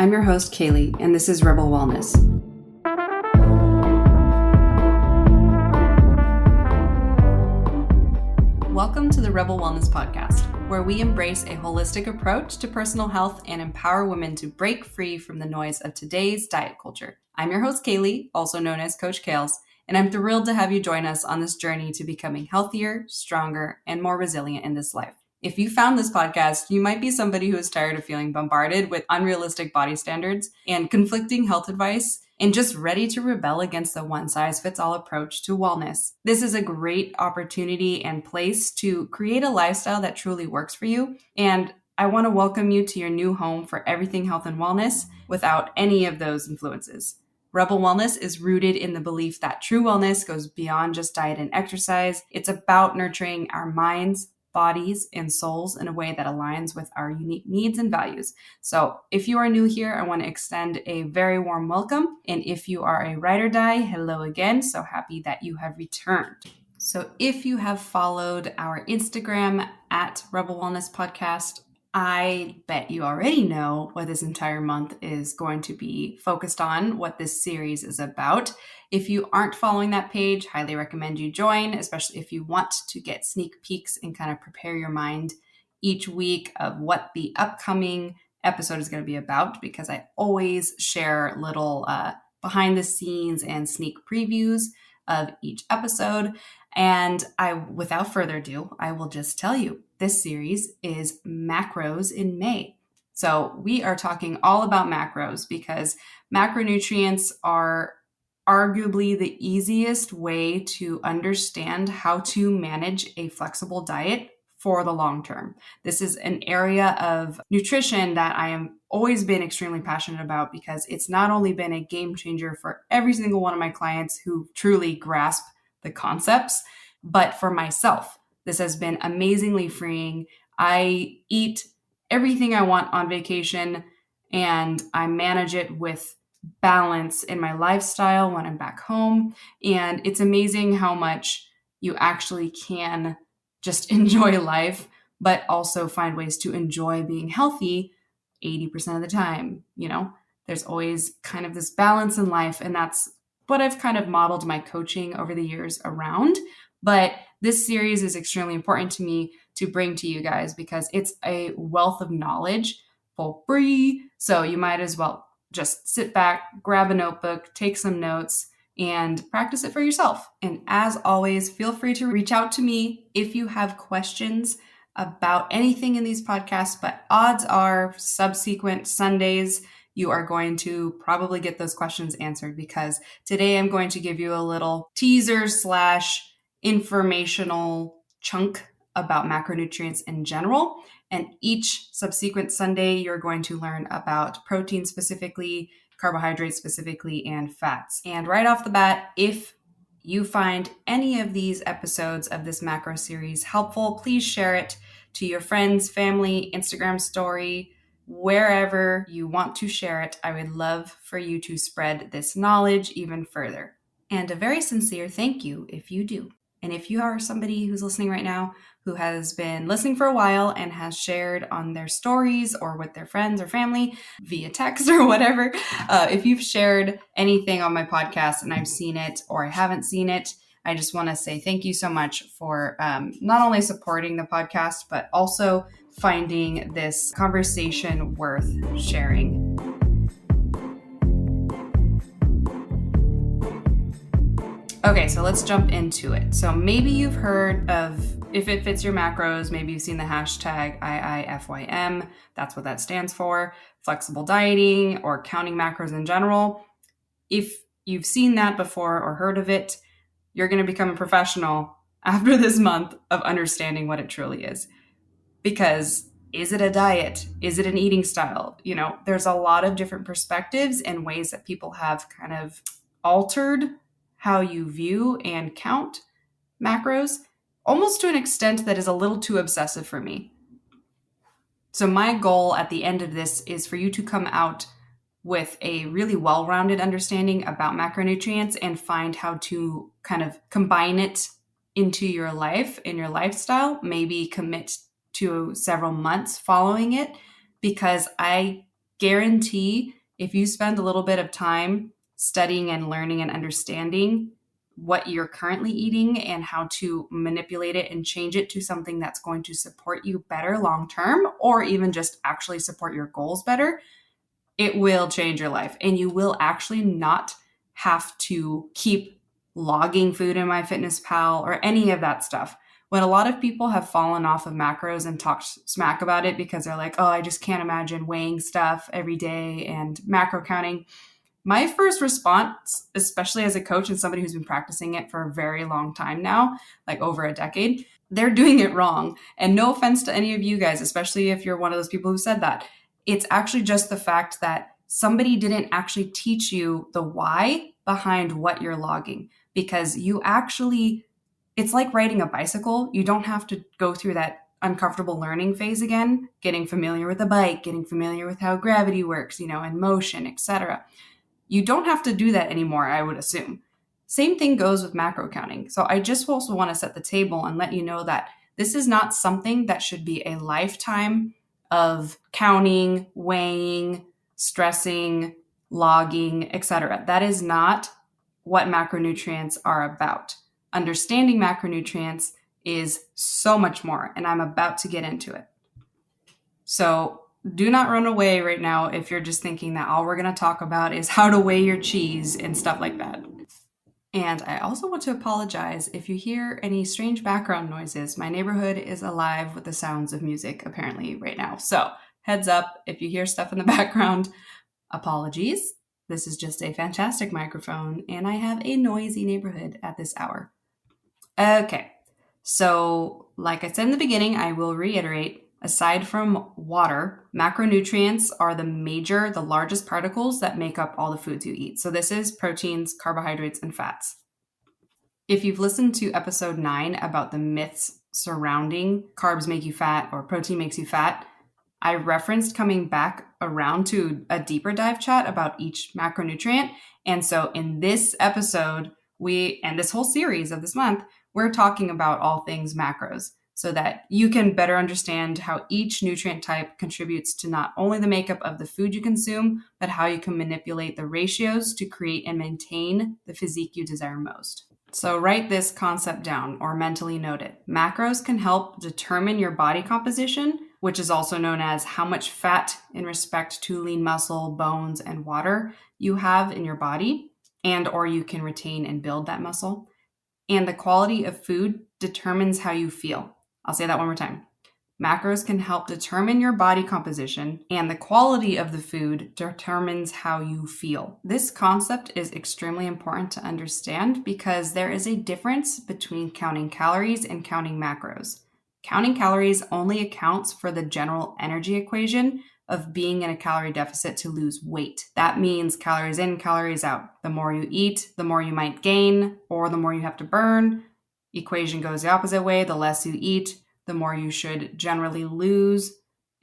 I'm your host, Kaylee, and this is Rebel Wellness. Welcome to the Rebel Wellness Podcast, where we embrace a holistic approach to personal health and empower women to break free from the noise of today's diet culture. I'm your host, Kaylee, also known as Coach Kales, and I'm thrilled to have you join us on this journey to becoming healthier, stronger, and more resilient in this life. If you found this podcast, you might be somebody who is tired of feeling bombarded with unrealistic body standards and conflicting health advice, and just ready to rebel against the one-size-fits-all approach to wellness. This is a great opportunity and place to create a lifestyle that truly works for you, and I want to welcome you to your new home for everything health and wellness without any of those influences. Rebel Wellness is rooted in the belief that true wellness goes beyond just diet and exercise. It's about nurturing our minds, bodies, and souls in a way that aligns with our unique needs and values. So if you are new here, I want to extend a very warm welcome. And if you are a ride or die, hello again. So happy that you have returned. So if you have followed our Instagram at Rebel Wellness Podcast, I bet you already know what this entire month is going to be focused on, what this series is about. If you aren't following that page, highly recommend you join, especially if you want to get sneak peeks and kind of prepare your mind each week of what the upcoming episode is going to be about, because I always share little behind the scenes and sneak previews of each episode. And without further ado, I will just tell you, this series is macros in May. So we are talking all about macros because macronutrients are arguably the easiest way to understand how to manage a flexible diet for the long term. This is an area of nutrition that I am always been extremely passionate about because it's not only been a game changer for every single one of my clients who truly grasp the concepts, but for myself, this has been amazingly freeing. I eat everything I want on vacation and I manage it with balance in my lifestyle when I'm back home. And it's amazing how much you actually can just enjoy life, but also find ways to enjoy being healthy 80% of the time. There's always kind of this balance in life, and that's what I've kind of modeled my coaching over the years around. But this series is extremely important to me to bring to you guys because it's a wealth of knowledge for free. So you might as well just sit back, grab a notebook, take some notes, and practice it for yourself. And as always, feel free to reach out to me if you have questions about anything in these podcasts, but odds are subsequent Sundays, you are going to probably get those questions answered because today I'm going to give you a little teaser / informational chunk about macronutrients in general. And each subsequent Sunday, you're going to learn about protein specifically, carbohydrates specifically, and fats. And right off the bat, if you find any of these episodes of this macro series helpful, please share it to your friends, family, Instagram story, wherever you want to share it. I would love for you to spread this knowledge even further. And a very sincere thank you if you do. And if you are somebody who's listening right now who has been listening for a while and has shared on their stories or with their friends or family via text or whatever, if you've shared anything on my podcast and I've seen it or I haven't seen it, I just want to say thank you so much for not only supporting the podcast, but also finding this conversation worth sharing. Okay, so let's jump into it. So maybe you've heard of, if it fits your macros, maybe you've seen the hashtag iifym. That's what that stands for, flexible dieting or counting macros in general. If you've seen that before or heard of it, you're going to become a professional after this month of understanding what it truly is. Because is it a diet? Is it an eating style? There's a lot of different perspectives and ways that people have kind of altered how you view and count macros, almost to an extent that is a little too obsessive for me. So my goal at the end of this is for you to come out with a really well-rounded understanding about macronutrients and find how to kind of combine it into your life and your lifestyle, maybe commit to several months following it, because I guarantee if you spend a little bit of time studying and learning and understanding what you're currently eating and how to manipulate it and change it to something that's going to support you better long term, or even just actually support your goals better, it will change your life. And you will actually not have to keep logging food in MyFitnessPal or any of that stuff. When a lot of people have fallen off of macros and talked smack about it because they're like, oh, I just can't imagine weighing stuff every day and macro counting. My first response, especially as a coach and somebody who's been practicing it for a very long time now, like over a decade, they're doing it wrong. And no offense to any of you guys, especially if you're one of those people who said that. It's actually just the fact that somebody didn't actually teach you the why behind what you're logging, because it's like riding a bicycle. You don't have to go through that uncomfortable learning phase again, getting familiar with the bike, getting familiar with how gravity works, and motion, etc. You don't have to do that anymore, I would assume. Same thing goes with macro counting. So I just also want to set the table and let you know that this is not something that should be a lifetime of counting, weighing, stressing, logging, etc. That is not what macronutrients are about. Understanding macronutrients is so much more, and I'm about to get into it. So do not run away right now if you're just thinking that all we're going to talk about is how to weigh your cheese and stuff like that. And I also want to apologize if you hear any strange background noises. My neighborhood is alive with the sounds of music apparently right now. So heads up, if you hear stuff in the background, apologies. This is just a fantastic microphone and I have a noisy neighborhood at this hour. Okay, so like I said in the beginning, I will reiterate, aside from water, macronutrients are the largest particles that make up all the foods you eat. So this is proteins, carbohydrates, and fats. If you've listened to episode 9 about the myths surrounding carbs make you fat or protein makes you fat, I referenced coming back around to a deeper dive chat about each macronutrient. And so in this episode, and this whole series of this month, we're talking about all things macros, so that you can better understand how each nutrient type contributes to not only the makeup of the food you consume, but how you can manipulate the ratios to create and maintain the physique you desire most. So write this concept down or mentally note it. Macros can help determine your body composition, which is also known as how much fat in respect to lean muscle, bones, and water you have in your body, and or you can retain and build that muscle. And the quality of food determines how you feel. I'll say that one more time. Macros can help determine your body composition, and the quality of the food determines how you feel. This concept is extremely important to understand because there is a difference between counting calories and counting macros. Counting calories only accounts for the general energy equation of being in a calorie deficit to lose weight. That means calories in, calories out. The more you eat, the more you might gain, or the more you have to burn. Equation goes the opposite way. The less you eat, the more you should generally lose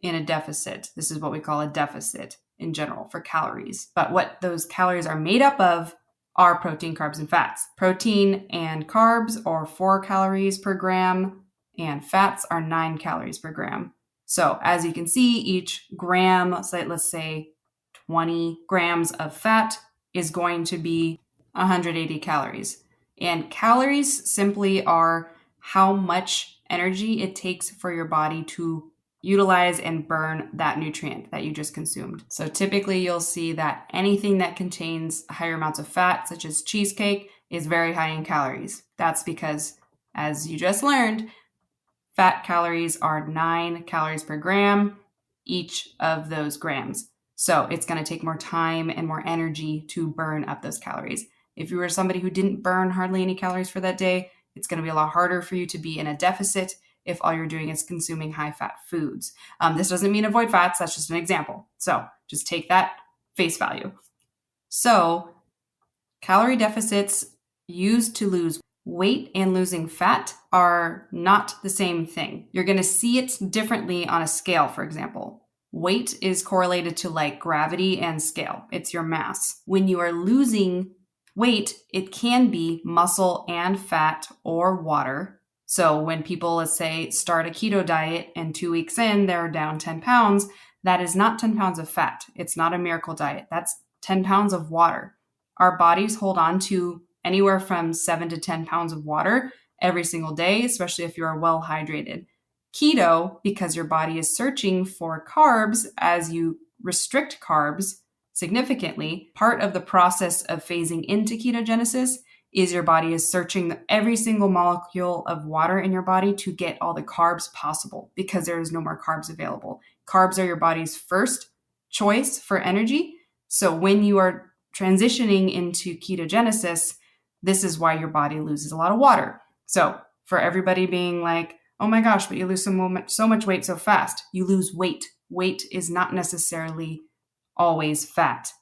in a deficit. This is what we call a deficit in general for calories. But what those calories are made up of are protein, carbs, and fats. Protein and carbs are 4 calories per gram, and fats are 9 calories per gram. So as you can see, each gram, let's say 20 grams of fat is going to be 180 calories. And calories simply are how much energy it takes for your body to utilize and burn that nutrient that you just consumed. So typically you'll see that anything that contains higher amounts of fat, such as cheesecake, is very high in calories. That's because, as you just learned, fat calories are 9 calories per gram, each of those grams. So it's going to take more time and more energy to burn up those calories. If you were somebody who didn't burn hardly any calories for that day, it's going to be a lot harder for you to be in a deficit if all you're doing is consuming high-fat foods. This doesn't mean avoid fats. That's just an example. So just take that face value. So calorie deficits used to lose weight and losing fat are not the same thing. You're going to see it differently on a scale, for example. Weight is correlated to like gravity and scale. It's your mass. When you are losing weight, it can be muscle and fat or water. So when people, let's say, start a keto diet and 2 weeks in, they're down 10 pounds, that is not 10 pounds of fat. It's not a miracle diet. That's 10 pounds of water. Our bodies hold on to anywhere from 7 to 10 pounds of water every single day, especially if you are well hydrated. Keto, because your body is searching for carbs as you restrict carbs significantly, part of the process of phasing into ketogenesis is your body is searching every single molecule of water in your body to get all the carbs possible because there is no more carbs available. Carbs are your body's first choice for energy. So when you are transitioning into ketogenesis, this is why your body loses a lot of water. So for everybody being like, oh my gosh, but you lose so much weight so fast, you lose weight. Weight is not necessarily always fat.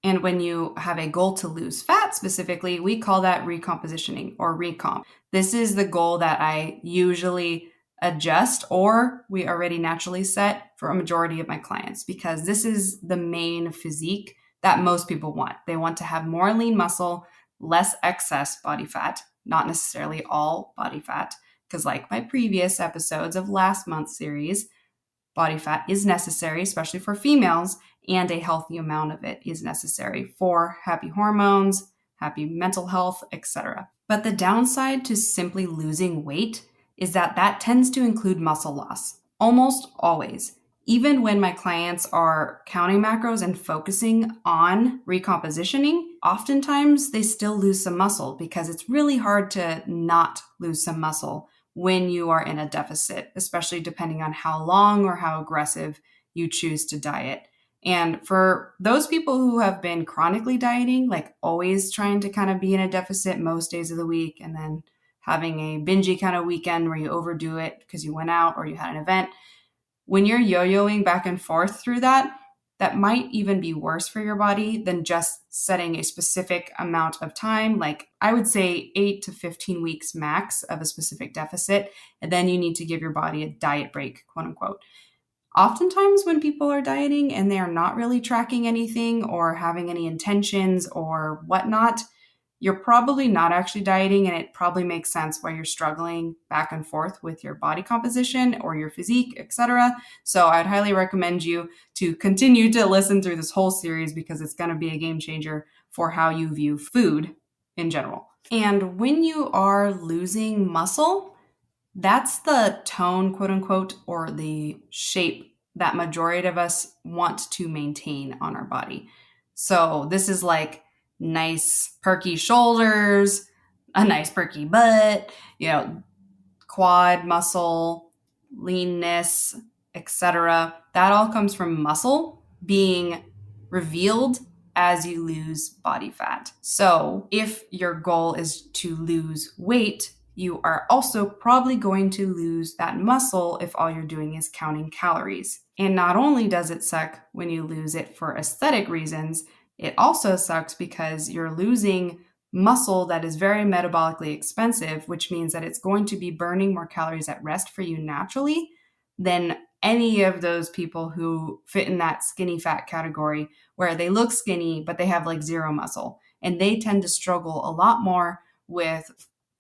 And when you have a goal to lose fat specifically, we call that recompositioning or recomp. This is the goal that I usually adjust or we already naturally set for a majority of my clients because this is the main physique that most people want. They want to have more lean muscle, less excess body fat, not necessarily all body fat, because like my previous episodes of last month's series, body fat is necessary, especially for females, and a healthy amount of it is necessary for happy hormones, happy mental health, etc. But the downside to simply losing weight is that that tends to include muscle loss, almost always. Even when my clients are counting macros and focusing on recompositioning, oftentimes they still lose some muscle because it's really hard to not lose some muscle when you are in a deficit, especially depending on how long or how aggressive you choose to diet. And for those people who have been chronically dieting, like always trying to kind of be in a deficit most days of the week and then having a bingey kind of weekend where you overdo it because you went out or you had an event, when you're yo-yoing back and forth through that, that might even be worse for your body than just setting a specific amount of time. Like I would say 8 to 15 weeks max of a specific deficit. And then you need to give your body a diet break, quote unquote. Oftentimes when people are dieting and they are not really tracking anything or having any intentions or whatnot, you're probably not actually dieting, and it probably makes sense why you're struggling back and forth with your body composition or your physique, etc. So I'd highly recommend you to continue to listen through this whole series because it's going to be a game changer for how you view food in general. And when you are losing muscle, that's the tone, quote unquote, or the shape that majority of us want to maintain on our body. So this is like nice perky shoulders, a nice perky butt, quad muscle, leanness, etc. That all comes from muscle being revealed as you lose body fat. So if your goal is to lose weight, you are also probably going to lose that muscle if all you're doing is counting calories. And not only does it suck when you lose it for aesthetic reasons, it also sucks because you're losing muscle that is very metabolically expensive, which means that it's going to be burning more calories at rest for you naturally than any of those people who fit in that skinny fat category where they look skinny, but they have like zero muscle. And they tend to struggle a lot more with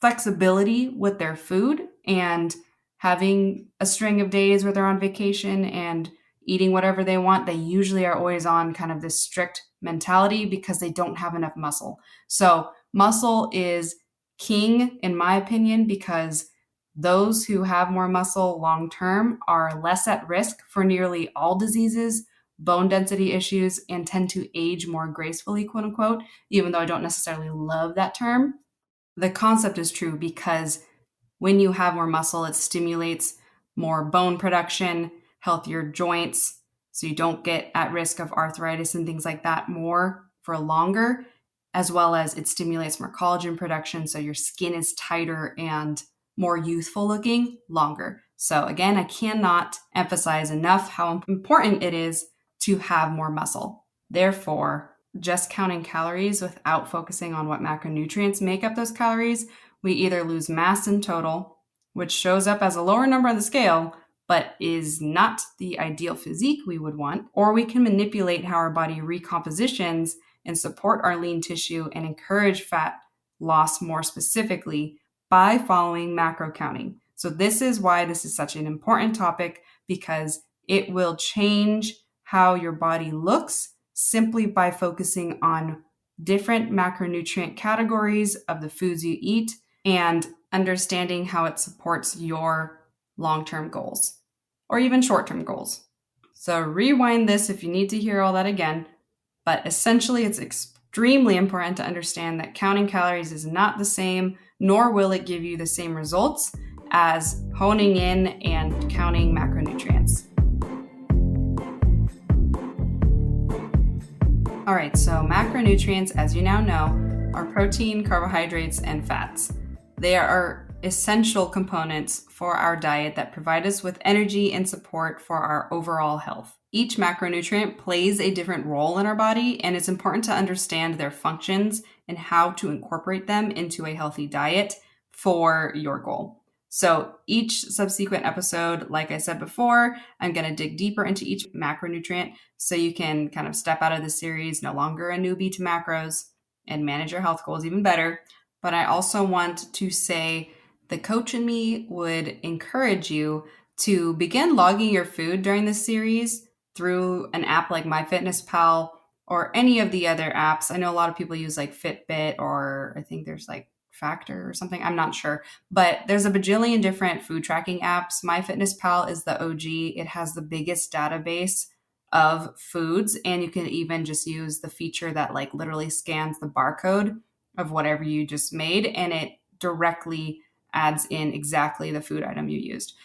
flexibility with their food and having a string of days where they're on vacation and eating whatever they want. They usually are always on kind of this strict mentality because they don't have enough muscle. So muscle is king, in my opinion, because those who have more muscle long term are less at risk for nearly all diseases, bone density issues, and tend to age more gracefully, quote unquote, even though I don't necessarily love that term. The concept is true because when you have more muscle, it stimulates more bone production, healthier joints, so you don't get at risk of arthritis and things like that more for longer, as well as it stimulates more collagen production, so your skin is tighter and more youthful looking longer. So again, I cannot emphasize enough how important it is to have more muscle. Therefore, just counting calories without focusing on what macronutrients make up those calories, we either lose mass in total, which shows up as a lower number on the scale, but is not the ideal physique we would want, or we can manipulate how our body recompositions and support our lean tissue and encourage fat loss more specifically by following macro counting. So this is why this is such an important topic, because It will change how your body looks simply by focusing on different macronutrient categories of the foods you eat and understanding how it supports your long-term goals or even short-term goals. So rewind this if you need to hear all that again. But essentially, it's extremely important to understand that counting calories is not the same, nor will it give you the same results as honing in and counting macronutrients. All right, so macronutrients, as you now know, are protein, carbohydrates, and fats. They are essential components for our diet that provide us with energy and support for our overall health. Each macronutrient plays a different role in our body, and it's important to understand their functions and how to incorporate them into a healthy diet for your goal. So each subsequent episode, like I said before, I'm going to dig deeper into each macronutrient so you can kind of step out of the series, no longer a newbie to macros, and manage your health goals even better. But I also want to say the coach in me would encourage you to begin logging your food during this series through an app like MyFitnessPal or any of the other apps. I know a lot of people use like Fitbit, or I think there's like Factor or something. I'm not sure, but there's a bajillion different food tracking apps. MyFitnessPal is the OG. It has the biggest database of foods, and you can even just use the feature that like literally scans the barcode of whatever you just made, and it directly adds in exactly the food item you used.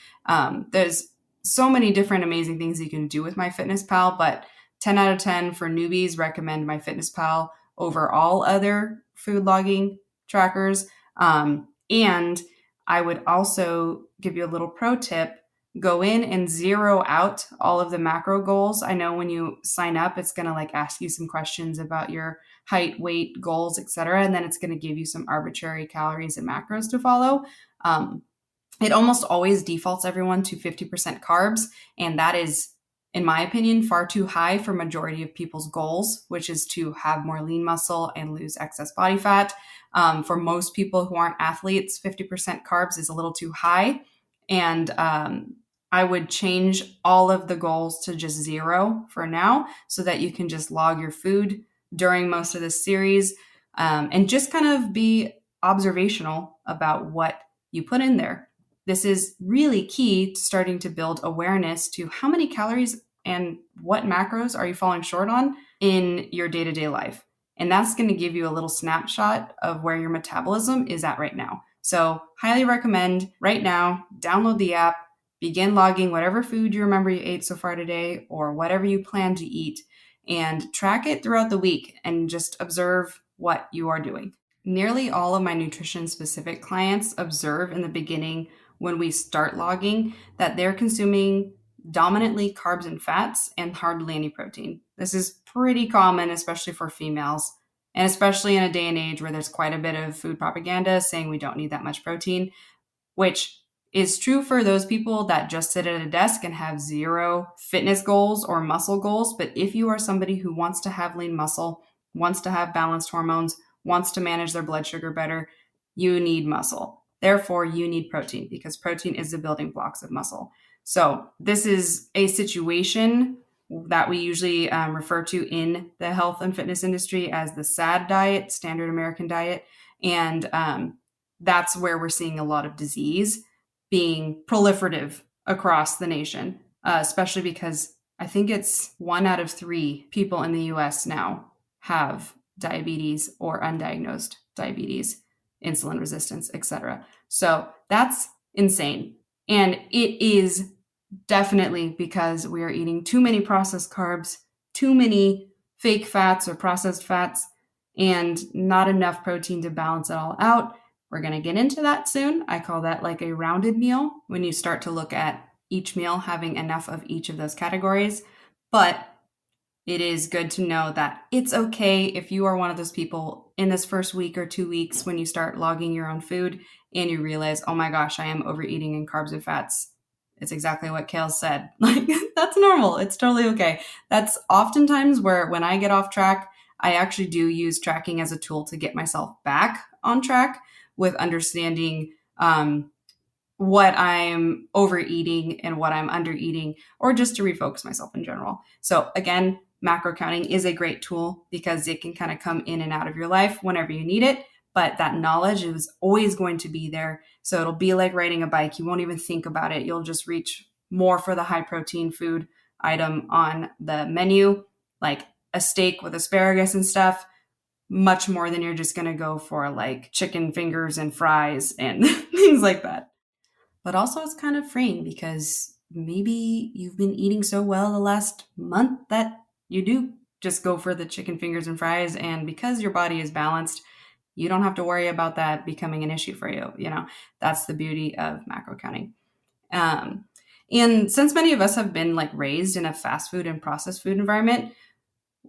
There's so many different amazing things you can do with MyFitnessPal, but 10 out of 10 for newbies recommend MyFitnessPal over all other food logging trackers. And I would also give you a little pro tip. Go in and zero out all of the macro goals. I know when you sign up, it's going to like ask you some questions about your height, weight, goals, etc. And then it's going to give you some arbitrary calories and macros to follow. It almost always defaults everyone to 50% carbs. And that is, in my opinion, far too high for majority of people's goals, which is to have more lean muscle and lose excess body fat. For most people who aren't athletes, 50% carbs is a little too high. And I would change all of the goals to just zero for now so that you can just log your food during most of this series and just kind of be observational about what you put in there. This is really key to starting to build awareness to how many calories and what macros are you falling short on in your day-to-day life. And that's going to give you a little snapshot of where your metabolism is at right now. So highly recommend right now, download the app, begin logging whatever food you remember you ate so far today or whatever you plan to eat, and track it throughout the week and just observe what you are doing. Nearly all of my nutrition-specific clients observe in the beginning when we start logging that they're consuming dominantly carbs and fats and hardly any protein. This is pretty common, especially for females, and especially in a day and age where there's quite a bit of food propaganda saying we don't need that much protein, which is true for those people that just sit at a desk and have zero fitness goals or muscle goals. But if you are somebody who wants to have lean muscle, wants to have balanced hormones, wants to manage their blood sugar better, you need muscle. Therefore, you need protein because protein is the building blocks of muscle. So this is a situation that we usually refer to in the health and fitness industry as the SAD diet, standard American diet. And that's where we're seeing a lot of disease being proliferative across the nation, especially because I think it's 1 out of 3 people in the US now have diabetes or undiagnosed diabetes, insulin resistance, etc. So that's insane. And it is definitely because we are eating too many processed carbs, too many fake fats or processed fats, and not enough protein to balance it all out. We're going to get into that soon. I call that like a rounded meal when you start to look at each meal having enough of each of those categories. But it is good to know that it's okay if you are one of those people in this first week or 2 weeks when you start logging your own food and you realize, oh my gosh, I am overeating in carbs and fats. It's exactly what Kale said. Like, that's normal. It's totally okay. That's oftentimes where when I get off track, I actually do use tracking as a tool to get myself back on track with understanding what I'm overeating and what I'm undereating, or just to refocus myself in general. So again, macro counting is a great tool because it can kind of come in and out of your life whenever you need it. But that knowledge is always going to be there. So it'll be like riding a bike. You won't even think about it. You'll just reach more for the high protein food item on the menu, like a steak with asparagus and stuff, much more than you're just going to go for like chicken fingers and fries and things like that. But also, it's kind of freeing because maybe you've been eating so well the last month that you do just go for the chicken fingers and fries. And because your body is balanced, you don't have to worry about that becoming an issue for you. That's the beauty of macro counting. And since many of us have been like raised in a fast food and processed food environment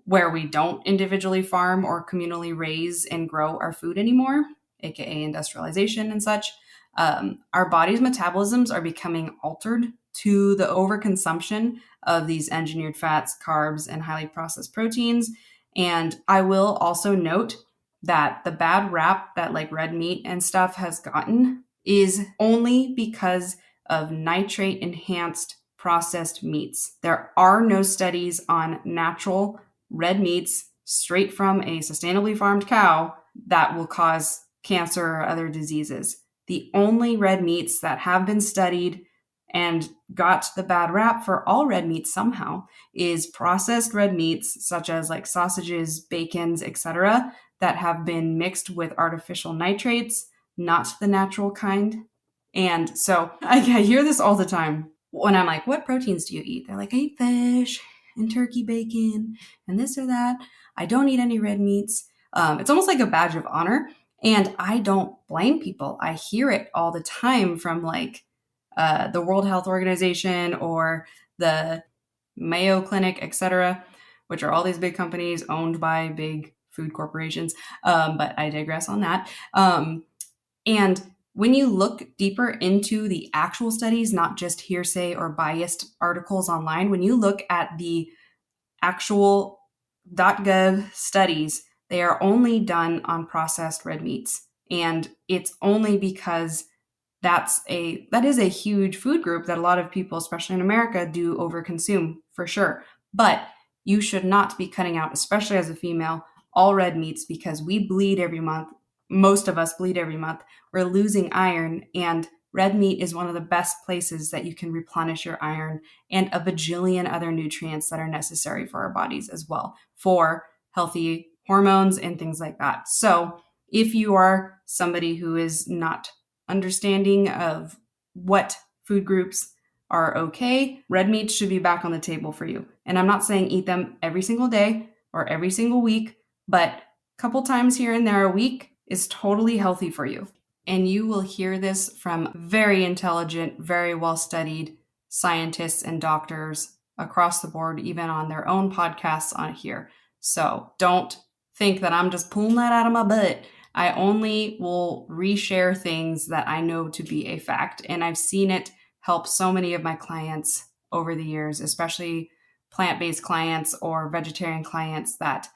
where we don't individually farm or communally raise and grow our food anymore, aka industrialization and such, our body's metabolisms are becoming altered to the overconsumption of these engineered fats, carbs, and highly processed proteins. And I will also note that the bad rap that like red meat and stuff has gotten is only because of nitrate enhanced processed meats. There are no studies on natural red meats straight from a sustainably farmed cow that will cause cancer or other diseases. The only red meats that have been studied and got the bad rap for all red meats somehow is processed red meats such as like sausages, bacons, etc. that have been mixed with artificial nitrates, not the natural kind. And so I hear this all the time when I'm like, what proteins do you eat? They're like, I eat fish and turkey bacon and this or that. I don't eat any red meats. It's almost like a badge of honor. And I don't blame people. I hear it all the time from like the World Health Organization or the Mayo Clinic, etc., which are all these big companies owned by big food corporations. But I digress on that. And when you look deeper into the actual studies, not just hearsay or biased articles online, when you look at the actual .gov studies, they are only done on processed red meats. And it's only because that is a huge food group that a lot of people, especially in America, do overconsume for sure. But you should not be cutting out, especially as a female, all red meats because we bleed every month. Most of us bleed every month. We're losing iron, and red meat is one of the best places that you can replenish your iron and a bajillion other nutrients that are necessary for our bodies as well, for healthy hormones and things like that. So if you are somebody who is not understanding of what food groups are okay, red meat should be back on the table for you. And I'm not saying eat them every single day or every single week, but a couple times here and there a week is totally healthy for you. And you will hear this from very intelligent, very well-studied scientists and doctors across the board, even on their own podcasts on here. So don't think that I'm just pulling that out of my butt. I only will reshare things that I know to be a fact. And I've seen it help so many of my clients over the years, especially plant-based clients or vegetarian clients that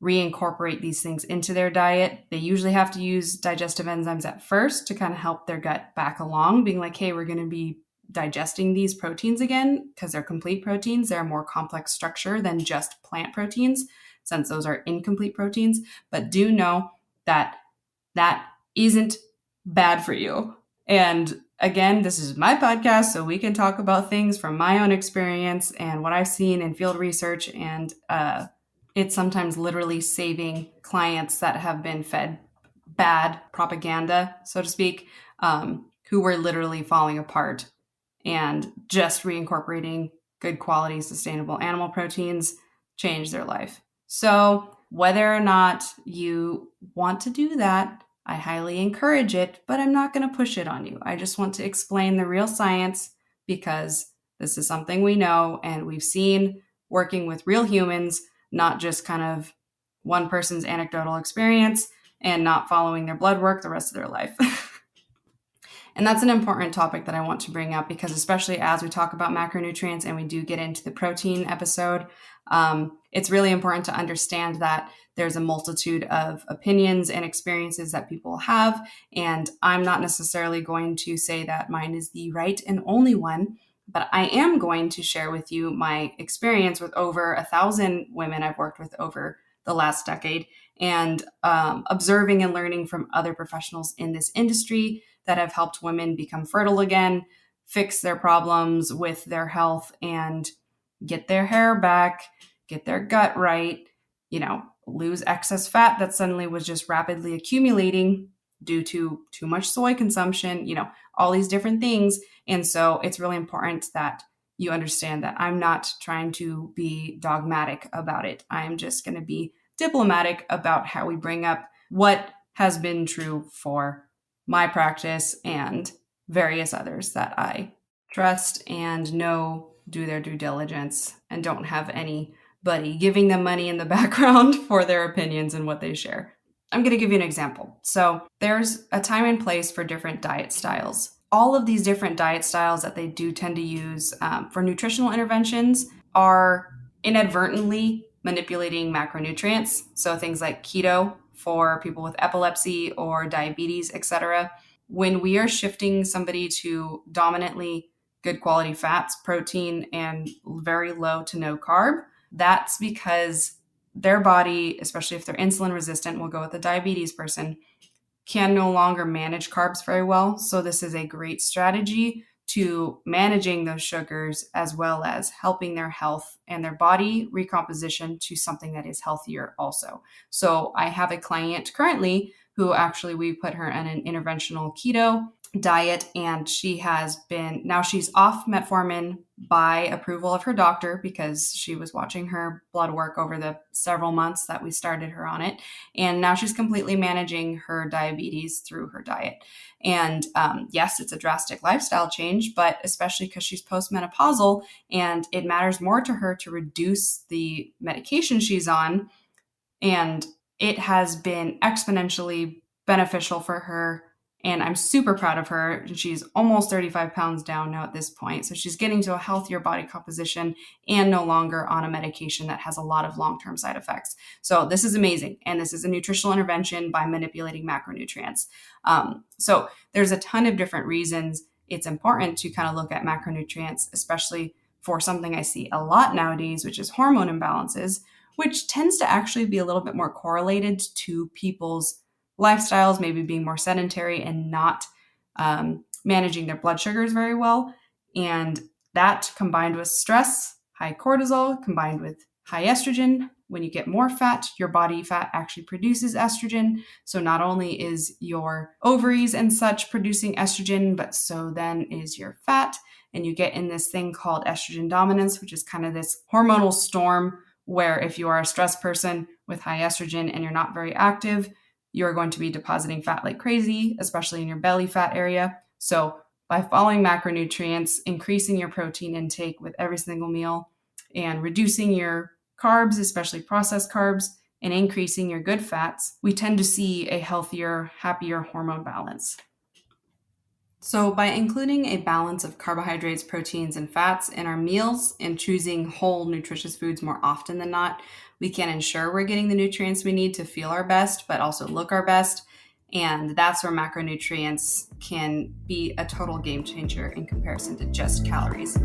reincorporate these things into their diet. They usually have to use digestive enzymes at first to kind of help their gut back along, being like, hey, we're going to be digesting these proteins again because they're complete proteins. They're a more complex structure than just plant proteins, since those are incomplete proteins. But do know that isn't bad for you. And again, this is my podcast, so we can talk about things from my own experience and what I've seen in field research. And it's sometimes literally saving clients that have been fed bad propaganda, so to speak, who were literally falling apart, and just reincorporating good quality, sustainable animal proteins changed their life. So whether or not you want to do that, I highly encourage it, but I'm not going to push it on you. I just want to explain the real science because this is something we know and we've seen working with real humans, not just kind of one person's anecdotal experience and not following their blood work the rest of their life. And that's an important topic that I want to bring up because especially as we talk about macronutrients and we do get into the protein episode, It's really important to understand that there's a multitude of opinions and experiences that people have. And I'm not necessarily going to say that mine is the right and only one, but I am going to share with you my experience with over 1,000 women I've worked with over the last decade, and observing and learning from other professionals in this industry that have helped women become fertile again, fix their problems with their health, and get their hair back, get their gut right, lose excess fat that suddenly was just rapidly accumulating due to too much soy consumption, all these different things. And so it's really important that you understand that I'm not trying to be dogmatic about it. I'm just going to be diplomatic about how we bring up what has been true for my practice and various others that I trust and know do their due diligence and don't have anybody giving them money in the background for their opinions and what they share. I'm going to give you an example. So there's a time and place for different diet styles. All of these different diet styles that they do tend to use for nutritional interventions are inadvertently manipulating macronutrients. So things like keto for people with epilepsy or diabetes, etc. When we are shifting somebody to dominantly good quality fats, protein, and very low to no carb, that's because their body, especially if they're insulin resistant, we'll go with a diabetes person, can no longer manage carbs very well. So this is a great strategy to managing those sugars as well as helping their health and their body recomposition to something that is healthier also. So I have a client currently who actually we put her on an interventional keto diet, and she's off metformin by approval of her doctor because she was watching her blood work over the several months that we started her on it. And now she's completely managing her diabetes through her diet. And yes, it's a drastic lifestyle change, but especially because she's postmenopausal and it matters more to her to reduce the medication she's on. And it has been exponentially beneficial for her. And I'm super proud of her. She's almost 35 pounds down now at this point. So she's getting to a healthier body composition and no longer on a medication that has a lot of long-term side effects. So this is amazing. And this is a nutritional intervention by manipulating macronutrients. So there's a ton of different reasons it's important to kind of look at macronutrients, especially for something I see a lot nowadays, which is hormone imbalances, which tends to actually be a little bit more correlated to people's lifestyles, maybe being more sedentary and not managing their blood sugars very well. And that combined with stress, high cortisol, combined with high estrogen, when you get more fat, your body fat actually produces estrogen. So not only is your ovaries and such producing estrogen, but so then is your fat. And you get in this thing called estrogen dominance, which is kind of this hormonal storm where if you are a stressed person with high estrogen and you're not very active, you're going to be depositing fat like crazy, especially in your belly fat area. So by following macronutrients, increasing your protein intake with every single meal, and reducing your carbs, especially processed carbs, and increasing your good fats, we tend to see a healthier, happier hormone balance. So by including a balance of carbohydrates, proteins, and fats in our meals and choosing whole nutritious foods more often than not, we can ensure we're getting the nutrients we need to feel our best, but also look our best. And that's where macronutrients can be a total game changer in comparison to just calories.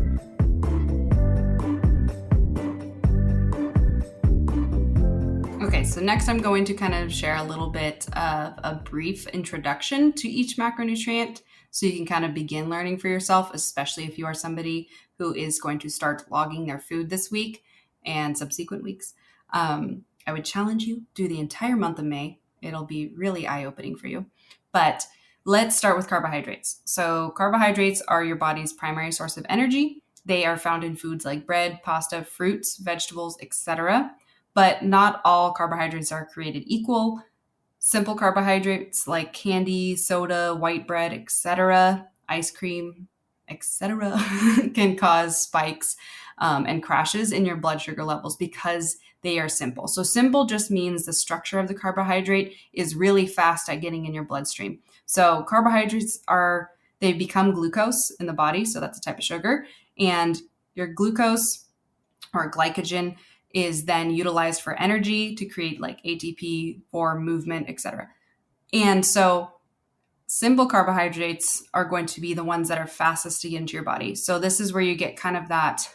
Okay, so next I'm going to kind of share a little bit of a brief introduction to each macronutrient so you can kind of begin learning for yourself, especially if you are somebody who is going to start logging their food this week and subsequent weeks. I would challenge you, do the entire month of May. It'll be really eye-opening for you. But let's start with carbohydrates. So carbohydrates are your body's primary source of energy. They are found in foods like bread, pasta, fruits, vegetables, etc. But not all carbohydrates are created equal. Simple carbohydrates like candy, soda, white bread, etc., ice cream, etc., can cause spikes and crashes in your blood sugar levels because they are simple. So simple just means the structure of the carbohydrate is really fast at getting in your bloodstream. So carbohydrates they become glucose in the body. So that's a type of sugar. And your glucose or glycogen is then utilized for energy to create like ATP for movement, etc. And so simple carbohydrates are going to be the ones that are fastest to get into your body. So this is where you get kind of that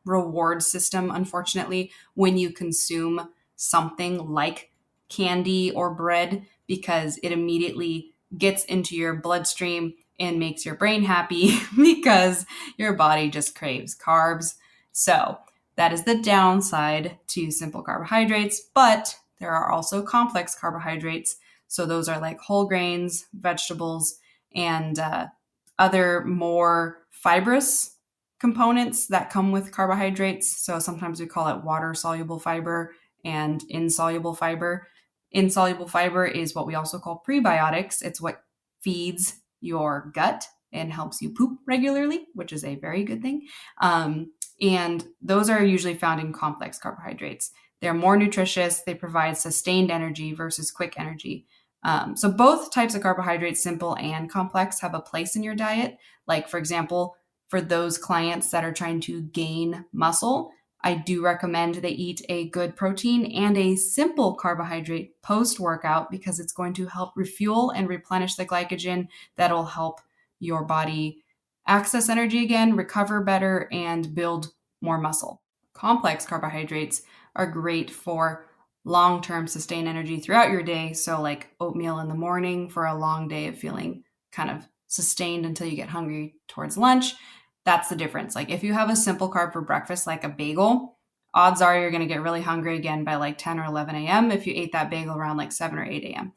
reward system, unfortunately, when you consume something like candy or bread, because it immediately gets into your bloodstream and makes your brain happy because your body just craves carbs. So that is the downside to simple carbohydrates, but there are also complex carbohydrates. So those are like whole grains, vegetables, and other more fibrous components that come with carbohydrates. So sometimes we call it water-soluble fiber and insoluble fiber. Insoluble fiber is what we also call prebiotics. It's what feeds your gut and helps you poop regularly, which is a very good thing. And those are usually found in complex carbohydrates. They're more nutritious. They provide sustained energy versus quick energy. So both types of carbohydrates, simple and complex, have a place in your diet. Like, for example, for those clients that are trying to gain muscle, I do recommend they eat a good protein and a simple carbohydrate post-workout because it's going to help refuel and replenish the glycogen that'll help your body access energy again, recover better, and build more muscle. Complex carbohydrates are great for long-term sustained energy throughout your day. So like oatmeal in the morning for a long day of feeling kind of sustained until you get hungry towards lunch. That's the difference. Like if you have a simple carb for breakfast, like a bagel, odds are you're going to get really hungry again by like 10 or 11 a.m. if you ate that bagel around like 7 or 8 a.m.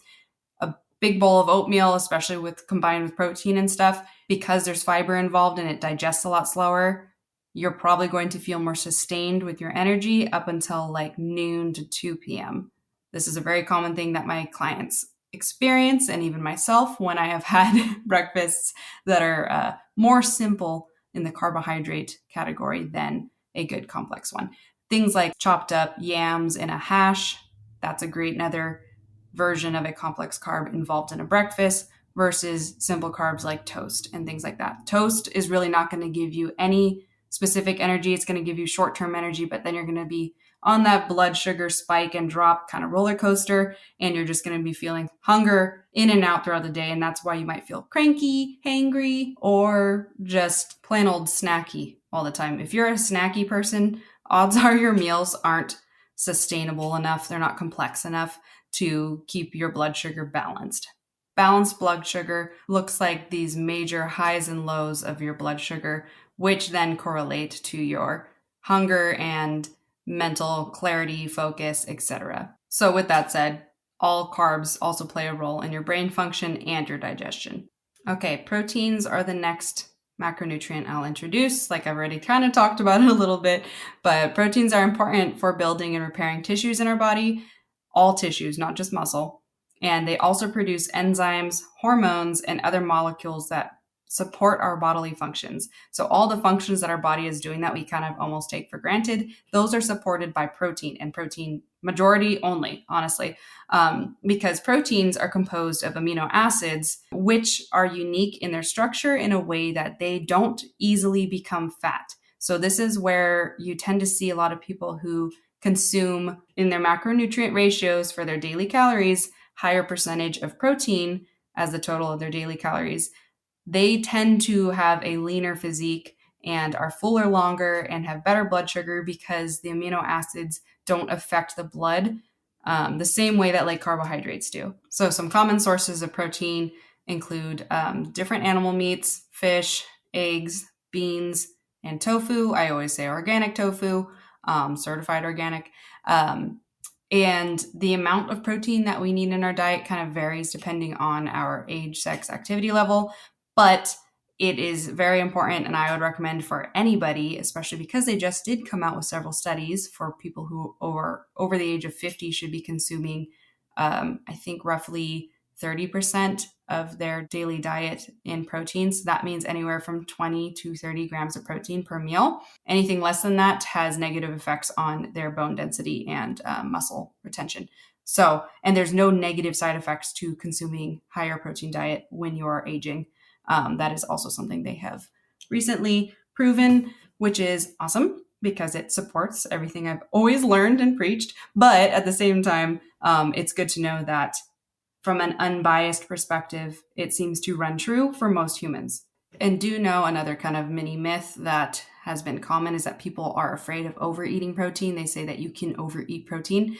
A big bowl of oatmeal, especially with combined with protein and stuff, because there's fiber involved and it digests a lot slower, you're probably going to feel more sustained with your energy up until like noon to 2 p.m. This is a very common thing that my clients experience, and even myself, when I have had breakfasts that are more simple in the carbohydrate category than a good complex one. Things like chopped up yams in a hash, that's a great another version of a complex carb involved in a breakfast versus simple carbs like toast and things like that. Toast is really not going to give you any specific energy. It's going to give you short-term energy, but then you're going to be on that blood sugar spike and drop kind of roller coaster, and you're just going to be feeling hunger in and out throughout the day. And that's why you might feel cranky, hangry, or just plain old snacky all the time. If you're a snacky person, odds are your meals aren't sustainable enough. They're not complex enough to keep your blood sugar balanced. Balanced blood sugar looks like these major highs and lows of your blood sugar, which then correlate to your hunger and mental clarity, focus, etc. So with that said, all carbs also play a role in your brain function and your digestion. Okay, proteins are the next macronutrient I'll introduce. Like I've already kind of talked about it a little bit, but proteins are important for building and repairing tissues in our body, all tissues, not just muscle. And they also produce enzymes, hormones, and other molecules that support our bodily functions. So all the functions that our body is doing that we kind of almost take for granted, those are supported by protein, and protein majority only, honestly, because proteins are composed of amino acids, which are unique in their structure in a way that they don't easily become fat. So this is where you tend to see a lot of people who consume in their macronutrient ratios for their daily calories higher percentage of protein as the total of their daily calories. They tend to have a leaner physique and are fuller longer and have better blood sugar because the amino acids don't affect the blood the same way that like carbohydrates do. So some common sources of protein include different animal meats, fish, eggs, beans, and tofu. I always say organic tofu, certified organic. And the amount of protein that we need in our diet kind of varies depending on our age, sex, activity level. But it is very important, and I would recommend for anybody, especially because they just did come out with several studies for people who over the age of 50 should be consuming, I think, roughly 30% of their daily diet in protein. So that means anywhere from 20 to 30 grams of protein per meal. Anything less than that has negative effects on their bone density and muscle retention. So, and there's no negative side effects to consuming higher protein diet when you're aging. That is also something they have recently proven, which is awesome. because it supports everything I've always learned and preached. But at the same time, it's good to know that from an unbiased perspective, it seems to run true for most humans. And do know another kind of mini myth that has been common is that people are afraid of overeating protein. They say that you can overeat protein.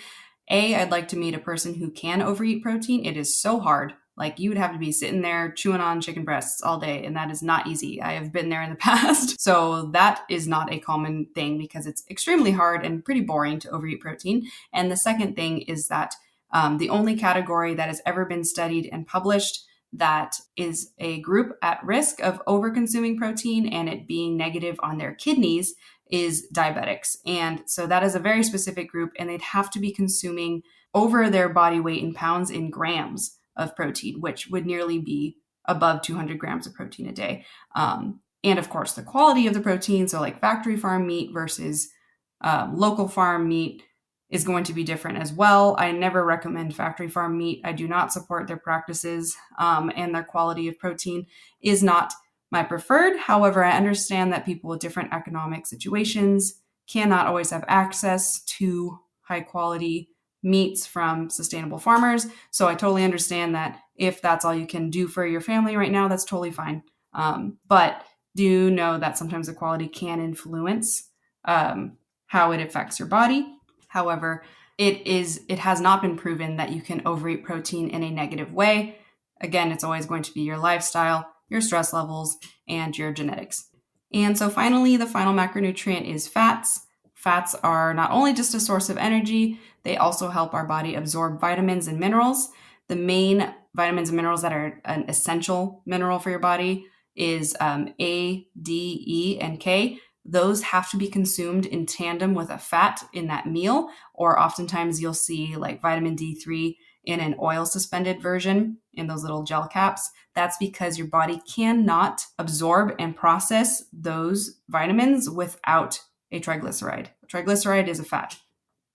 I'd like to meet a person who can overeat protein. It is so hard. Like, you would have to be sitting there chewing on chicken breasts all day, and that is not easy. I have been there in the past. So that is not a common thing because it's extremely hard and pretty boring to overeat protein. And the second thing is that the only category that has ever been studied and published that is a group at risk of overconsuming protein and it being negative on their kidneys is diabetics. And so that is a very specific group, and they'd have to be consuming over their body weight in pounds in grams of protein, which would nearly be above 200 grams of protein a day. And of course, the quality of the protein, so like factory farm meat versus local farm meat, is going to be different as well. I never recommend factory farm meat. I do not support their practices, and their quality of protein is not my preferred. However, I understand that people with different economic situations cannot always have access to high quality meats from sustainable farmers. So I totally understand that if that's all you can do for your family right now, that's totally fine. But do know that sometimes the quality can influence how it affects your body. However, it has not been proven that you can overeat protein in a negative way. Again, it's always going to be your lifestyle, your stress levels, and your genetics. And so finally, the final macronutrient is fats. Fats are not only just a source of energy, they also help our body absorb vitamins and minerals. The main vitamins and minerals that are an essential mineral for your body is A, D, E, and K. Those have to be consumed in tandem with a fat in that meal, or oftentimes you'll see like vitamin D3 in an oil suspended version in those little gel caps. That's because your body cannot absorb and process those vitamins without a triglyceride. A triglyceride is a fat.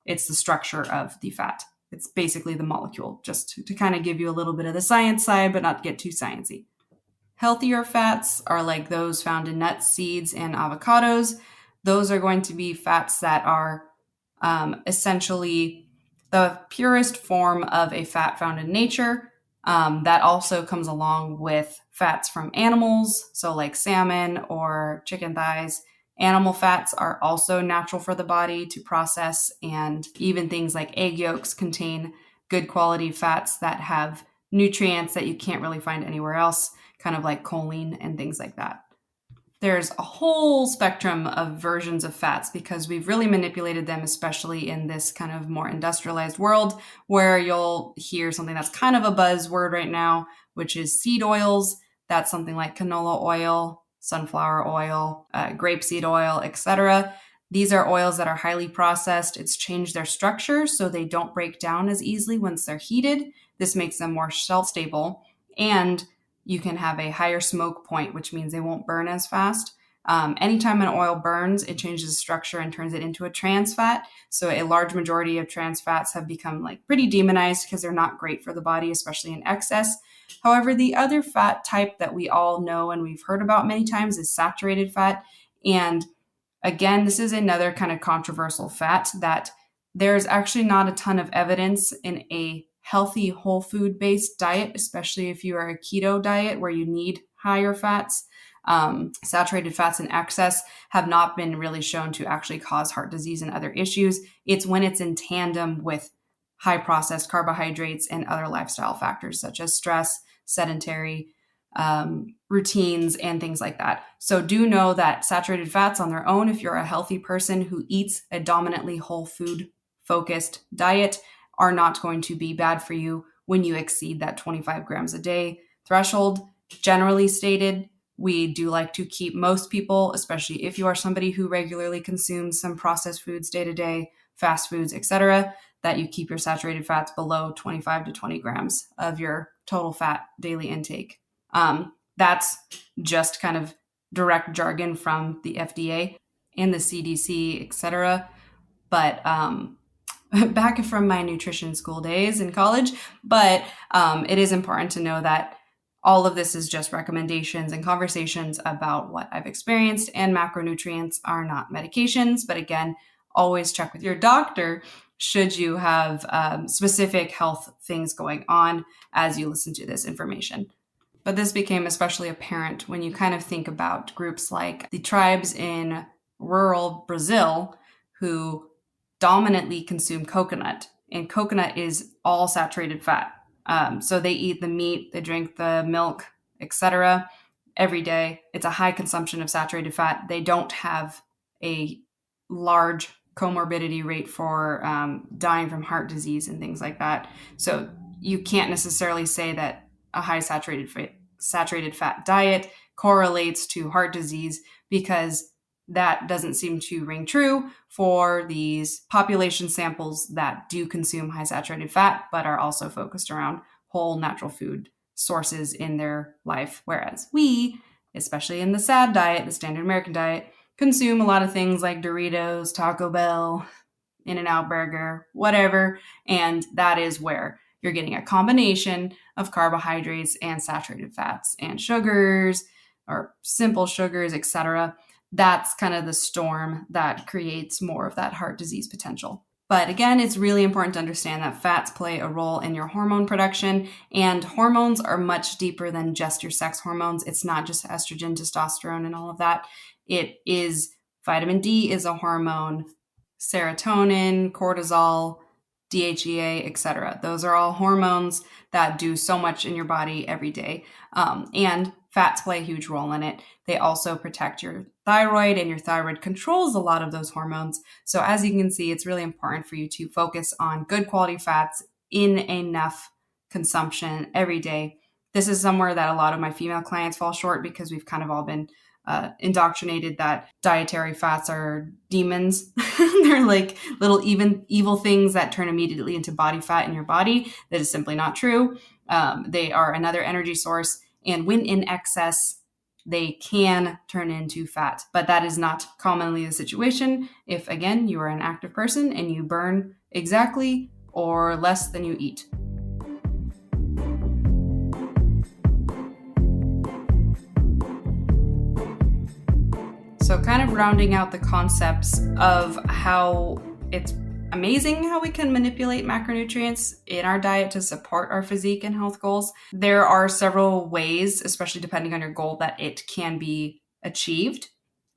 It's the structure of the fat. It's basically the molecule, just to kind of give you a little bit of the science side, but not get too sciencey. Healthier fats are like those found in nuts, seeds, and avocados. Those are going to be fats that are essentially the purest form of a fat found in nature. That also comes along with fats from animals, so like salmon or chicken thighs. Animal fats are also natural for the body to process, and even things like egg yolks contain good quality fats that have nutrients that you can't really find anywhere else, kind of like choline and things like that. There's a whole spectrum of versions of fats because we've really manipulated them, especially in this kind of more industrialized world where you'll hear something that's kind of a buzzword right now, which is seed oils. That's something like canola oil, sunflower oil, grapeseed oil, etc. These are oils that are highly processed. It's changed their structure so they don't break down as easily once they're heated. This makes them more shelf stable, and you can have a higher smoke point, which means they won't burn as fast. Anytime an oil burns, it changes the structure and turns it into a trans fat. So a large majority of trans fats have become like pretty demonized because they're not great for the body, especially in excess. However, the other fat type that we all know and we've heard about many times is saturated fat. And again, this is another kind of controversial fat that there's actually not a ton of evidence in a healthy whole food based diet, especially if you are a keto diet where you need higher fats. Saturated fats in excess have not been really shown to actually cause heart disease and other issues. It's when it's in tandem with high processed carbohydrates and other lifestyle factors such as stress, sedentary routines, and things like that. So do know that saturated fats on their own, if you're a healthy person who eats a dominantly whole food focused diet, are not going to be bad for you when you exceed that 25 grams a day threshold. Generally stated, we do like to keep most people, especially if you are somebody who regularly consumes some processed foods day to day, fast foods, etc., that you keep your saturated fats below 25 to 20 grams of your total fat daily intake. That's just kind of direct jargon from the FDA and the CDC, etc. But back from my nutrition school days in college. But it is important to know that All of this is just recommendations and conversations about what I've experienced, and macronutrients are not medications. But again, always check with your doctor should you have specific health things going on as you listen to this information. But this became especially apparent when you kind of think about groups like the tribes in rural Brazil who dominantly consume coconut. And coconut is all saturated fat. So they eat the meat, they drink the milk, etc. every day. It's a high consumption of saturated fat. They don't have a large comorbidity rate for dying from heart disease and things like that. So you can't necessarily say that a high saturated fat diet correlates to heart disease, because that doesn't seem to ring true for these population samples that do consume high saturated fat, but are also focused around whole natural food sources in their life. Whereas we, especially in the SAD diet, the standard American diet, consume a lot of things like Doritos, Taco Bell, In-N-Out Burger, whatever. And that is where you're getting a combination of carbohydrates and saturated fats and sugars or simple sugars, etc. That's kind of the storm that creates more of that heart disease potential. But again, it's really important to understand that fats play a role in your hormone production, and hormones are much deeper than just your sex hormones. It's not just estrogen, testosterone, and all of that. It is vitamin D is a hormone, serotonin, cortisol, DHEA, etc. Those are all hormones that do so much in your body every day. And fats play a huge role in it. They also protect your thyroid, and your thyroid controls a lot of those hormones. So as you can see, it's really important for you to focus on good quality fats in enough consumption every day. This is somewhere that a lot of my female clients fall short, because we've kind of all been indoctrinated that dietary fats are demons. They're like little evil things that turn immediately into body fat in your body. That is simply not true. They are another energy source, and when in excess, they can turn into fat. But that is not commonly the situation if, again, you are an active person and you burn exactly or less than you eat. So kind of rounding out the concepts of how it's amazing how we can manipulate macronutrients in our diet to support our physique and health goals. There are several ways, especially depending on your goal, that it can be achieved.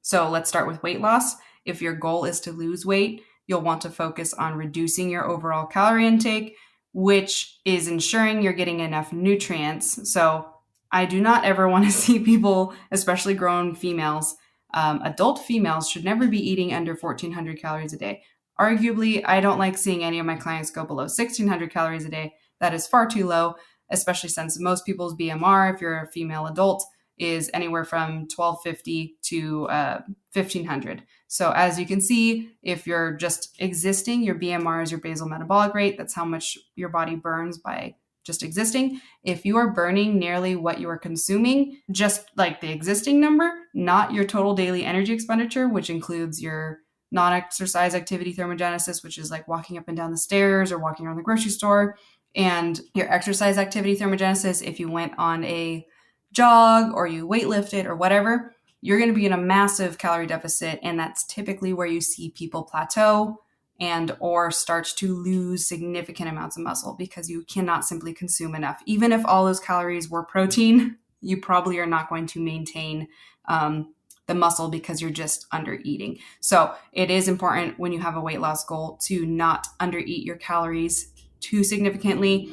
So let's start with weight loss. If your goal is to lose weight, you'll want to focus on reducing your overall calorie intake, which is ensuring you're getting enough nutrients. So I do not ever want to see people, especially grown females, adult females should never be eating under 1,400 calories a day. Arguably, I don't like seeing any of my clients go below 1,600 calories a day. That is far too low, especially since most people's BMR, if you're a female adult, is anywhere from 1,250 to 1,500. So as you can see, if you're just existing, your BMR is your basal metabolic rate. That's how much your body burns by just existing. If you are burning nearly what you are consuming, just like the existing number, not your total daily energy expenditure, which includes your non-exercise activity thermogenesis, which is like walking up and down the stairs or walking around the grocery store, and your exercise activity thermogenesis, if you went on a jog or you weightlifted or whatever, you're going to be in a massive calorie deficit. And that's typically where you see people plateau and or start to lose significant amounts of muscle, because you cannot simply consume enough. Even if all those calories were protein, you probably are not going to maintain the muscle because you're just under eating. So it is important when you have a weight loss goal to not under eat your calories too significantly,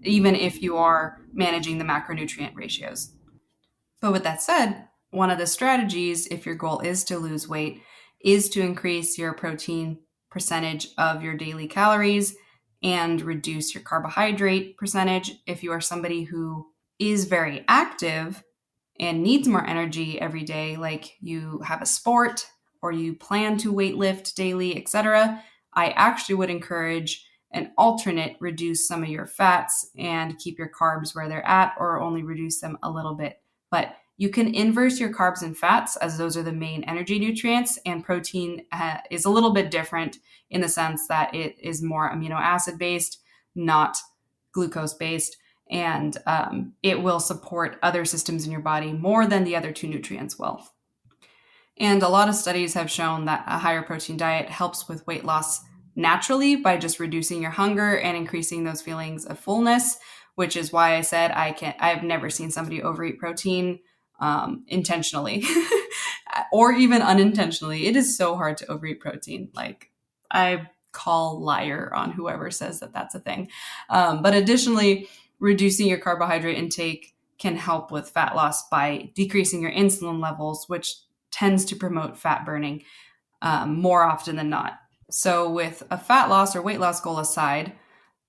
even if you are managing the macronutrient ratios. But with that said, one of the strategies, if your goal is to lose weight, is to increase your protein percentage of your daily calories and reduce your carbohydrate percentage. If you are somebody who is very active and needs more energy every day, like you have a sport or you plan to weight lift daily, etc., I actually would encourage an alternate: reduce some of your fats and keep your carbs where they're at, or only reduce them a little bit. But you can inverse your carbs and fats, as those are the main energy nutrients, and protein is a little bit different in the sense that it is more amino acid based, not glucose based. and it will support other systems in your body more than the other two nutrients will. And a lot of studies have shown that a higher protein diet helps with weight loss naturally by just reducing your hunger and increasing those feelings of fullness, which is why I said I've never seen somebody overeat protein intentionally or even unintentionally. It is so hard to overeat protein. Like, I call liar on whoever says that that's a thing. But additionally, reducing your carbohydrate intake can help with fat loss by decreasing your insulin levels, which tends to promote fat burning more often than not. So with a fat loss or weight loss goal aside,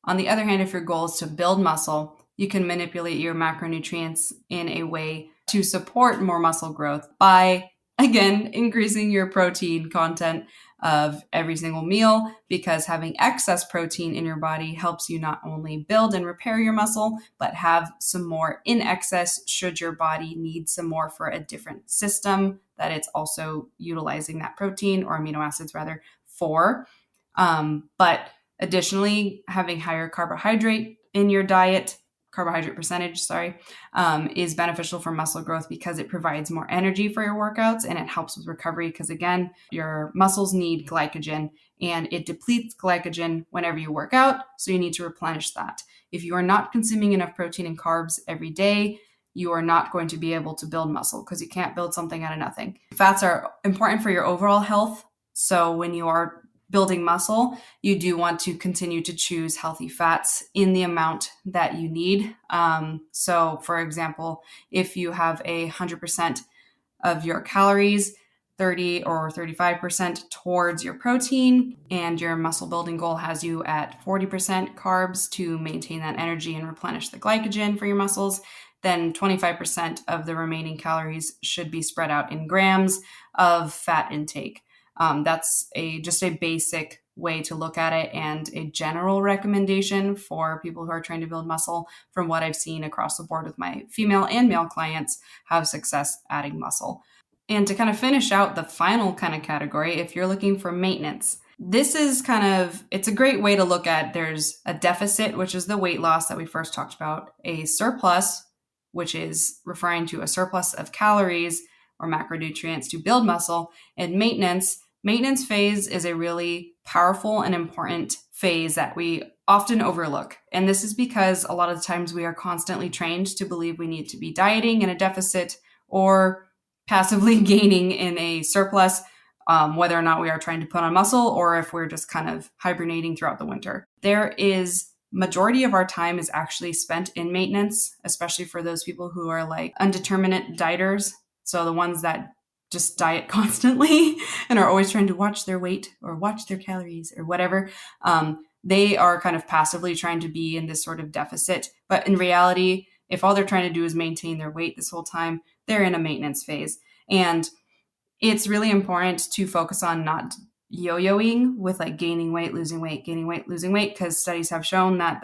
on the other hand, if your goal is to build muscle, you can manipulate your macronutrients in a way to support more muscle growth by, again, increasing your protein content of every single meal, because having excess protein in your body helps you not only build and repair your muscle, but have some more in excess should your body need some more for a different system that it's also utilizing that protein or amino acids rather for. But additionally, having higher carbohydrate in your diet, carbohydrate percentage, is beneficial for muscle growth because it provides more energy for your workouts and it helps with recovery because, again, your muscles need glycogen and it depletes glycogen whenever you work out. So you need to replenish that. If you are not consuming enough protein and carbs every day, you are not going to be able to build muscle because you can't build something out of nothing. Fats are important for your overall health. So when you are building muscle, you do want to continue to choose healthy fats in the amount that you need. So for example, if you have 100% of your calories, 30 or 35% towards your protein, and your muscle building goal has you at 40% carbs to maintain that energy and replenish the glycogen for your muscles, then 25% of the remaining calories should be spread out in grams of fat intake. That's just a basic way to look at it and a general recommendation for people who are trying to build muscle from what I've seen across the board with my female and male clients have success adding muscle. And to kind of finish out the final kind of category, if you're looking for maintenance, this is it's a great way to look at, there's a deficit, which is the weight loss that we first talked about, a surplus, which is referring to a surplus of calories or macronutrients to build muscle, and maintenance. Maintenance phase is a really powerful and important phase that we often overlook. And this is because a lot of the times we are constantly trained to believe we need to be dieting in a deficit or passively gaining in a surplus, whether or not we are trying to put on muscle or if we're just kind of hibernating throughout the winter. Majority of our time is actually spent in maintenance, especially for those people who are like undeterminate dieters. So the ones that just diet constantly and are always trying to watch their weight or watch their calories or whatever. They are kind of passively trying to be in this sort of deficit. But in reality, if all they're trying to do is maintain their weight this whole time, they're in a maintenance phase. And it's really important to focus on not yo-yoing with like gaining weight, losing weight, because studies have shown that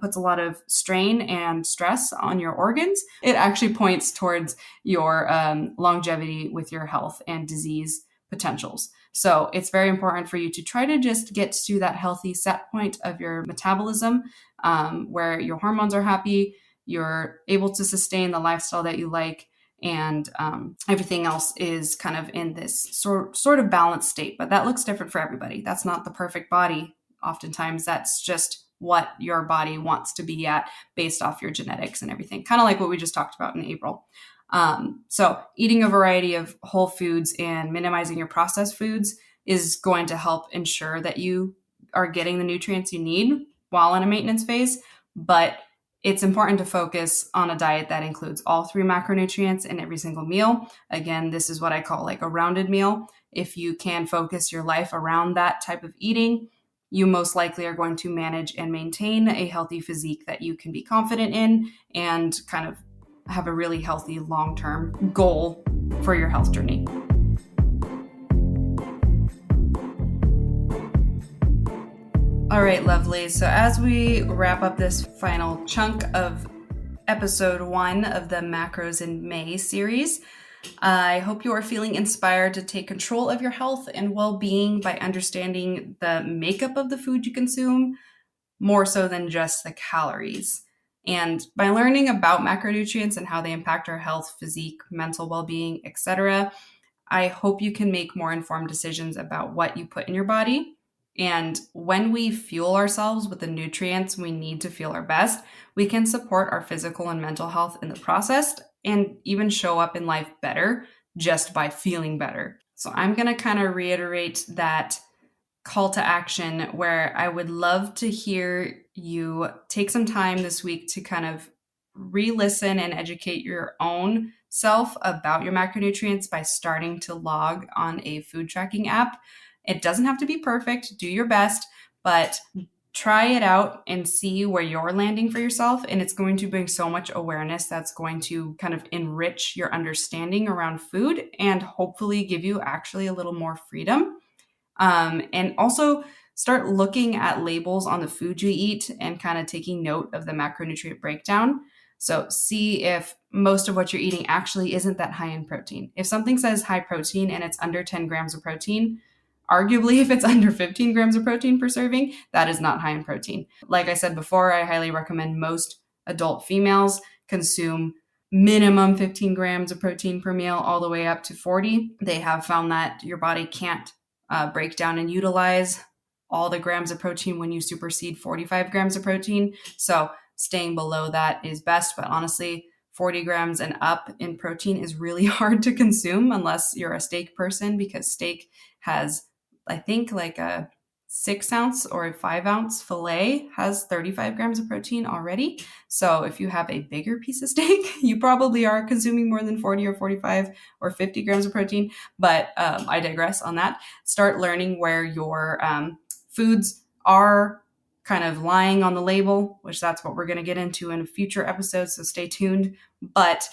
puts a lot of strain and stress on your organs. It actually points towards your longevity with your health and disease potentials. So it's very important for you to try to just get to that healthy set point of your metabolism where your hormones are happy, you're able to sustain the lifestyle that you like, and everything else is kind of in this sort of balanced state. But that looks different for everybody. That's not the perfect body. Oftentimes, that's just what your body wants to be at based off your genetics and everything, kind of like what we just talked about in April. So eating a variety of whole foods and minimizing your processed foods is going to help ensure that you are getting the nutrients you need while in a maintenance phase. But it's important to focus on a diet that includes all three macronutrients in every single meal. Again, this is what I call like a rounded meal. If you can focus your life around that type of eating, you most likely are going to manage and maintain a healthy physique that you can be confident in and kind of have a really healthy long-term goal for your health journey. All right, lovely. So as we wrap up this final chunk of episode 1 of the Macros in May series, I hope you are feeling inspired to take control of your health and well-being by understanding the makeup of the food you consume, more so than just the calories. And by learning about macronutrients and how they impact our health, physique, mental well-being, etc., I hope you can make more informed decisions about what you put in your body. And when we fuel ourselves with the nutrients we need to feel our best, we can support our physical and mental health in the process and even show up in life better just by feeling better. So I'm going to kind of reiterate that call to action where I would love to hear you take some time this week to kind of re-listen and educate your own self about your macronutrients by starting to log on a food tracking app. It doesn't have to be perfect, do your best, but try it out and see where you're landing for yourself. And it's going to bring so much awareness that's going to kind of enrich your understanding around food and hopefully give you actually a little more freedom. And also start looking at labels on the food you eat and kind of taking note of the macronutrient breakdown. So see if most of what you're eating actually isn't that high in protein. If something says high protein and it's under 10 grams of protein, arguably if it's under 15 grams of protein per serving, that is not high in protein. Like I said before, I highly recommend most adult females consume minimum 15 grams of protein per meal all the way up to 40. They have found that your body can't break down and utilize all the grams of protein when you supersede 45 grams of protein. So staying below that is best. But honestly, 40 grams and up in protein is really hard to consume unless you're a steak person, because steak has, I think, like a 6-ounce or a 5-ounce filet has 35 grams of protein already. So if you have a bigger piece of steak, you probably are consuming more than 40 or 45 or 50 grams of protein. But I digress on that. Start learning where your foods are kind of lying on the label, which that's what we're going to get into in a future episode. So stay tuned. But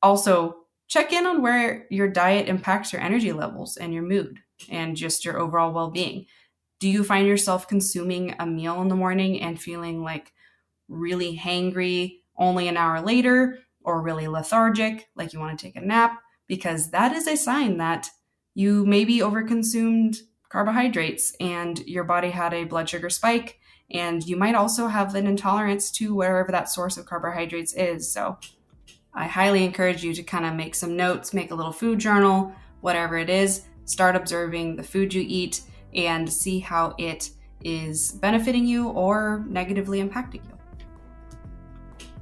also check in on where your diet impacts your energy levels and your mood and just your overall well-being. Do you find yourself consuming a meal in the morning and feeling like really hangry only an hour later, or really lethargic, like you want to take a nap? Because that is a sign that you maybe overconsumed carbohydrates and your body had a blood sugar spike, and you might also have an intolerance to wherever that source of carbohydrates is. So I highly encourage you to kind of make some notes, make a little food journal, whatever it is, start observing the food you eat and see how it is benefiting you or negatively impacting you.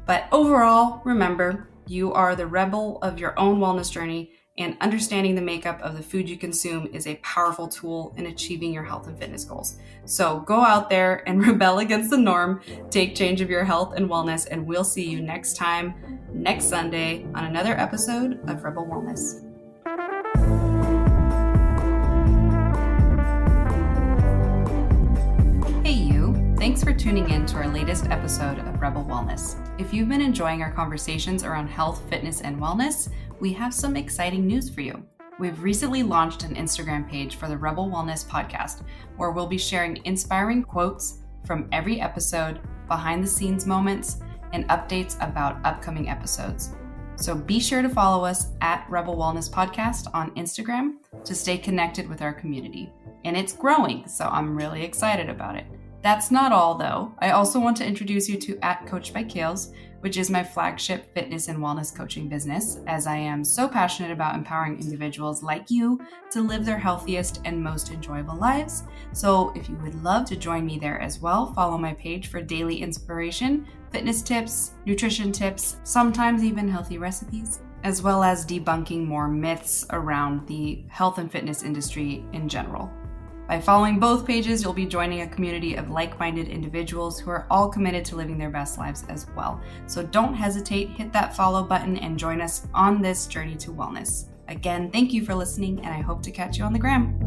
But overall, remember, you are the rebel of your own wellness journey, and understanding the makeup of the food you consume is a powerful tool in achieving your health and fitness goals. So go out there and rebel against the norm, take change of your health and wellness, and we'll see you next time, next Sunday, on another episode of Rebel Wellness. Hey you, thanks for tuning in to our latest episode of Rebel Wellness. If you've been enjoying our conversations around health, fitness, and wellness, we have some exciting news for you. We've recently launched an Instagram page for the Rebel Wellness podcast, where we'll be sharing inspiring quotes from every episode, behind the scenes moments, and updates about upcoming episodes. So be sure to follow us at Rebel Wellness Podcast on Instagram to stay connected with our community. And it's growing, so I'm really excited about it. That's not all, though. I also want to introduce you to @Coach by Kales, which is my flagship fitness and wellness coaching business, as I am so passionate about empowering individuals like you to live their healthiest and most enjoyable lives. So if you would love to join me there as well, follow my page for daily inspiration, fitness tips, nutrition tips, sometimes even healthy recipes, as well as debunking more myths around the health and fitness industry in general. By following both pages, you'll be joining a community of like-minded individuals who are all committed to living their best lives as well. So don't hesitate, hit that follow button and join us on this journey to wellness. Again, thank you for listening, and I hope to catch you on the gram.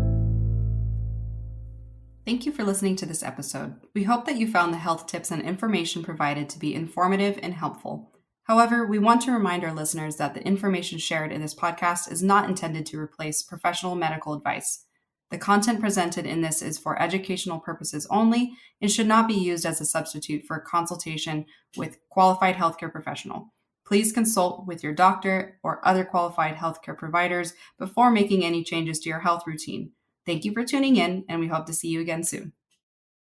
Thank you for listening to this episode. We hope that you found the health tips and information provided to be informative and helpful. However, we want to remind our listeners that the information shared in this podcast is not intended to replace professional medical advice. The content presented in this is for educational purposes only and should not be used as a substitute for consultation with qualified healthcare professional. Please consult with your doctor or other qualified healthcare providers before making any changes to your health routine. Thank you for tuning in, and we hope to see you again soon.